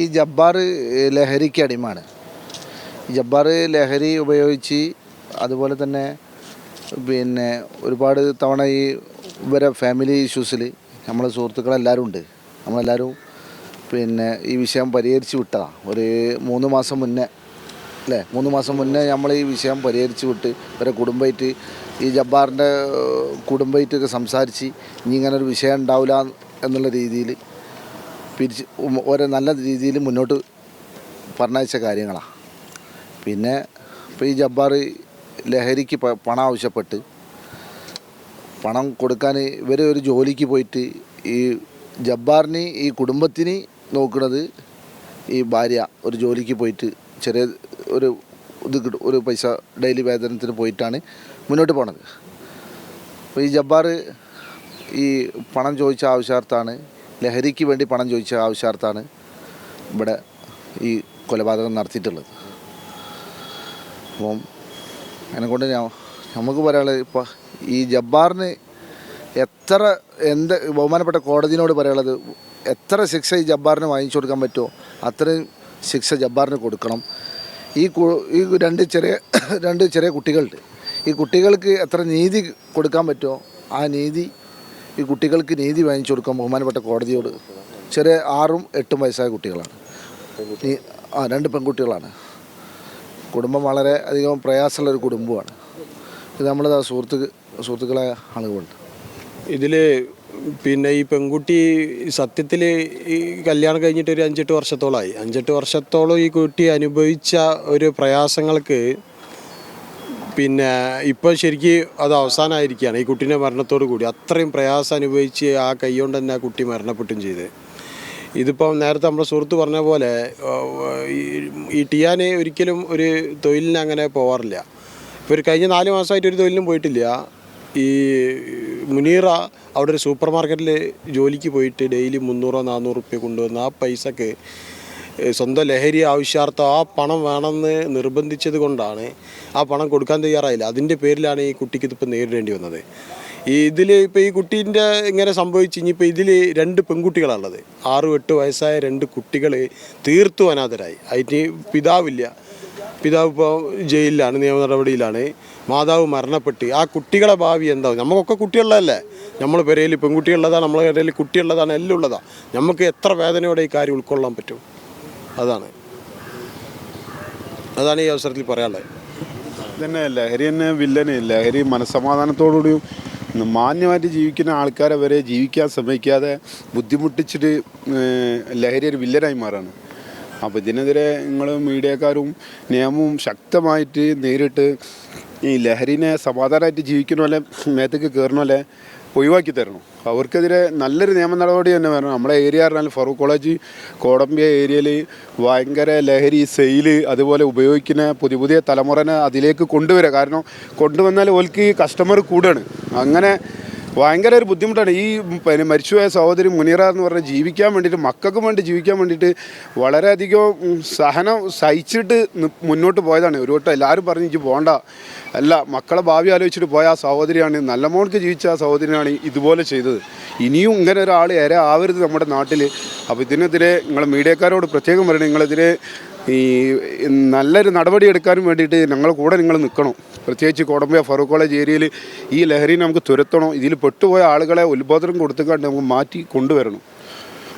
ഈ ജബ്ബാർ ലഹരിക്ക് അടിമയാണ്. ജബ്ബാർ ലഹരി ഉപയോഗിച്ച് അതുപോലെ തന്നെ ഒരുപാട് തവണ ഇവരെ ഫാമിലി ഇഷ്യൂസിൽ നമ്മളെ സുഹൃത്തുക്കളെല്ലാവരും ഉണ്ട്. നമ്മളെല്ലാവരും ഈ വിഷയം പരിഹരിച്ച് വിട്ടതാണ്. ഒരു 3 മാസം മുന്നേ അല്ലേ, 3 മാസം മുന്നേ നമ്മൾ ഈ വിഷയം പരിഹരിച്ച് വിട്ട് ഇവരെ കുടുംബമായിട്ട് ഈ ജബ്ബാറിൻ്റെ കുടുംബമായിട്ടൊക്കെ സംസാരിച്ച് ഇനി ഇങ്ങനൊരു വിഷയം ഉണ്ടാവില്ല എന്നുള്ള രീതിയിൽ ഓരോ നല്ല രീതിയിൽ മുന്നോട്ട് പറഞ്ഞയച്ച കാര്യങ്ങളാണ്. ഇപ്പോൾ ഈ ജബ്ബാർ ലഹരിക്ക് പണം ആവശ്യപ്പെട്ട് പണം കൊടുക്കാൻ ഇവർ ഒരു ജോലിക്ക് പോയിട്ട് ഈ ജബ്ബാറിന് ഈ കുടുംബത്തിന് നോക്കുന്നത് ഈ ഭാര്യ ഒരു ജോലിക്ക് പോയിട്ട് ചെറിയ ഒരു പൈസ ഡെയിലി വേതനത്തിന് പോയിട്ടാണ് മുന്നോട്ട് പോണത്. അപ്പോൾ ഈ ജബ്ബാർ ഈ പണം ചോദിച്ച ആവശ്യാർത്ഥാണ്, ലഹരിക്ക് വേണ്ടി പണം ചോദിച്ച ആവശ്യാർത്ഥാണ് ഇവിടെ ഈ കൊലപാതകം നടത്തിയിട്ടുള്ളത്. അപ്പം അതിനെക്കൊണ്ട് നമുക്ക് പറയാനുള്ളത്, ഇപ്പോൾ ഈ ജബ്ബാറിന് ബഹുമാനപ്പെട്ട കോടതിയോട് പറയാനുള്ളത്, എത്ര ശിക്ഷ ഈ ജബ്ബാറിന് വാങ്ങിച്ചു കൊടുക്കാൻ പറ്റുമോ അത്രയും ശിക്ഷ ജബ്ബാറിന് കൊടുക്കണം. ഈ രണ്ട് ചെറിയ കുട്ടികളുണ്ട്. ഈ കുട്ടികൾക്ക് എത്ര നീതി കൊടുക്കാൻ പറ്റുമോ ആ നീതി, ഈ കുട്ടികൾക്ക് നീതി വാങ്ങിച്ചു കൊടുക്കാൻ ബഹുമാനപ്പെട്ട കോടതിയോട്. ചെറിയ 6ഉം 8ഉം വയസ്സായ കുട്ടികളാണ്. 2 പെൺകുട്ടികളാണ്. കുടുംബം വളരെ അധികം പ്രയാസമുള്ളൊരു കുടുംബമാണ്. ഇത് നമ്മളത് സുഹൃത്തുക്കളായ ആളുകളുണ്ട് ഇതിൽ. ഈ പെൺകുട്ടി സത്യത്തിൽ ഈ കല്യാണം കഴിഞ്ഞിട്ട് ഒരു 5-8 വർഷത്തോളമായി. 5-8 വർഷത്തോളം ഈ കുട്ടി അനുഭവിച്ച ഒരു പ്രയാസങ്ങൾക്ക് ഇപ്പോൾ ശരിക്കും അത് അവസാനമായിരിക്കുകയാണ്. ഈ കുട്ടീൻ്റെ മരണത്തോടു കൂടി അത്രയും പ്രയാസം അനുഭവിച്ച് ആ കൈകൊണ്ട് തന്നെ ആ കുട്ടി മരണപ്പെട്ടും ചെയ്ത്. ഇതിപ്പം നേരത്തെ നമ്മുടെ സുഹൃത്ത് പറഞ്ഞ പോലെ ഈ ടിയാന് ഒരിക്കലും ഒരു തൊഴിലിന് അങ്ങനെ പോകാറില്ല. ഇപ്പോൾ ഒരു കഴിഞ്ഞ 4 മാസമായിട്ട് ഒരു തൊഴിലിനും പോയിട്ടില്ല. ഈ മുനീറ അവിടെ ഒരു സൂപ്പർ മാർക്കറ്റിൽ ജോലിക്ക് പോയിട്ട് ഡെയിലി 300-400 റുപ്യ കൊണ്ടുവന്ന് ആ പൈസക്ക് സ്വന്തം ലഹരി ആവശ്യാർത്ഥം ആ പണം വേണമെന്ന് നിർബന്ധിച്ചത് കൊണ്ടാണ് ആ പണം കൊടുക്കാൻ തയ്യാറായില്ല. അതിൻ്റെ പേരിലാണ് ഈ കുട്ടിക്ക് ഇതിപ്പോൾ നേരിടേണ്ടി വന്നത്. ഇപ്പോൾ ഈ കുട്ടീൻ്റെ ഇങ്ങനെ സംഭവിച്ച് ഇനിയിപ്പോൾ ഇതിൽ 2 പെൺകുട്ടികളാണുള്ളത്. 6-8 വയസ്സായ 2 കുട്ടികൾ തീർത്തും അനാഥരായി. അതിന് പിതാവില്ല. പിതാവ് ഇപ്പോൾ ജയിലിലാണ്, നിയമ നടപടിയിലാണ്. മാതാവ് മരണപ്പെട്ട്. ആ കുട്ടികളെ ഭാവി എന്താവും? നമുക്കൊക്കെ കുട്ടിയുള്ളതല്ലേ, നമ്മൾ പെരയിൽ പെൺകുട്ടിയുള്ളതാണ്, നമ്മളെ പെരയിൽ കുട്ടിയുള്ളതാണ്, എല്ലാം ഉള്ളതാണ്. നമുക്ക് എത്ര വേദനയോടെ ഈ കാര്യം ഉൾക്കൊള്ളാൻ പറ്റും? അതാണ് ഈ അവസരത്തിൽ പറയാനുള്ളത്. തന്നെ ലഹരി തന്നെ വില്ലന്. ലഹരി മനസ്സമാധാനത്തോടുകൂടിയും മാന്യമായിട്ട് ജീവിക്കുന്ന ആൾക്കാരെ വരെ ജീവിക്കാൻ ശ്രമിക്കാതെ ബുദ്ധിമുട്ടിച്ചിട്ട് ലഹരി ഒരു വില്ലനായി മാറാണ്. അപ്പോൾ ഇതിനെതിരെ നിങ്ങൾ മീഡിയക്കാരും നിയമവും ശക്തമായിട്ട് നേരിട്ട് ഈ ലഹരിനെ സമാധാനമായിട്ട് ജീവിക്കുന്ന പോലെ മേത്തേക്ക് കയറുന്ന പോലെ ഒഴിവാക്കി തരണം. അവർക്കെതിരെ നല്ലൊരു നിയമ നടപടി തന്നെ വരണം. നമ്മുടെ ഏരിയ പറഞ്ഞാൽ ഫറൂഖ് കോളേജ്, കോടമ്പിയ ഏരിയയിൽ ഭയങ്കര ലഹരി സെയില് അതുപോലെ ഉപയോഗിക്കുന്ന പുതിയ തലമുറനെ അതിലേക്ക് കൊണ്ടുവരിക. കാരണം കൊണ്ടുവന്നാൽ ഓൽക്ക് കസ്റ്റമർ കൂടുകയാണ്. അങ്ങനെ ഭയങ്കര ഒരു ബുദ്ധിമുട്ടാണ്. ഈ മരിച്ചുപോയ സഹോദരി മുനീറ എന്ന് പറഞ്ഞാൽ ജീവിക്കാൻ വേണ്ടിയിട്ട്, മക്കൾക്കും വേണ്ടി ജീവിക്കാൻ വേണ്ടിയിട്ട് വളരെയധികം സഹനം സഹിച്ചിട്ട് മുന്നോട്ട് പോയതാണ്. ഒരു വട്ടം എല്ലാവരും പറഞ്ഞ് എനിക്ക് പോകണ്ട, അല്ല മക്കളെ ഭാവി ആലോചിച്ചിട്ട് പോയ ആ സഹോദരിയാണ്, നല്ല മോൾക്ക് ജീവിച്ച ആ സഹോദരിയാണ് ഇതുപോലെ ചെയ്തത്. ഇനിയും ഇങ്ങനെ ഒരാൾ ഏറെ ആവരുത് നമ്മുടെ നാട്ടിൽ. അപ്പോൾ ഇതിനെതിരെ നിങ്ങൾ മീഡിയക്കാരോട് പ്രത്യേകം പറയണം, നിങ്ങളെതിരെ ഈ നല്ലൊരു നടപടി എടുക്കാനും വേണ്ടിയിട്ട് ഞങ്ങളെ കൂടെ നിങ്ങൾ നിൽക്കണം. പ്രത്യേകിച്ച് കോടമ്പിയ ഫറൂഖ് കോളേജ് ഏരിയയിൽ ഈ ലഹരി നമുക്ക് തുരത്തണം. ഇതിൽ പെട്ടുപോയ ആളുകളെ ഉത്ബോധനം കൊടുത്തുകൊണ്ട് നമുക്ക് മാറ്റി കൊണ്ടുവരണം.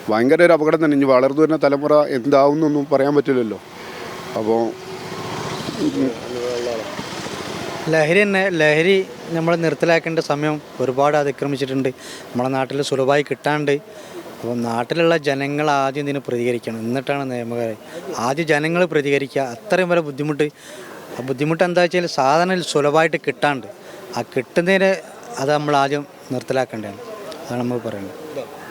ഭയങ്കര ഒരു അപകടം തന്നെ. ഇനി വളർന്നു വരുന്ന തലമുറ എന്താവുന്നൊന്നും പറയാൻ പറ്റില്ലല്ലോ. അപ്പോൾ ലഹരി നമ്മൾ നിർത്തലാക്കേണ്ട സമയം ഒരുപാട് അതിക്രമിച്ചിട്ടുണ്ട്. നമ്മളെ നാട്ടിൽ സുലഭമായി കിട്ടാണ്ട്. അപ്പോൾ നാട്ടിലുള്ള ജനങ്ങൾ ആദ്യം ഇതിന് പ്രതികരിക്കണം, എന്നിട്ടാണ് നിയമകാരൻ. ആദ്യം ജനങ്ങൾ പ്രതികരിക്കുക. അത്രയും വരെ ബുദ്ധിമുട്ട് എന്താ വെച്ചാൽ സാധനം സുലഭമായിട്ട് കിട്ടാണ്ട്. ആ കിട്ടുന്നതിന് അത് നമ്മൾ ആദ്യം നിർത്തലാക്കേണ്ടതാണ്. അതാണ് നമുക്ക് പറയുന്നത്.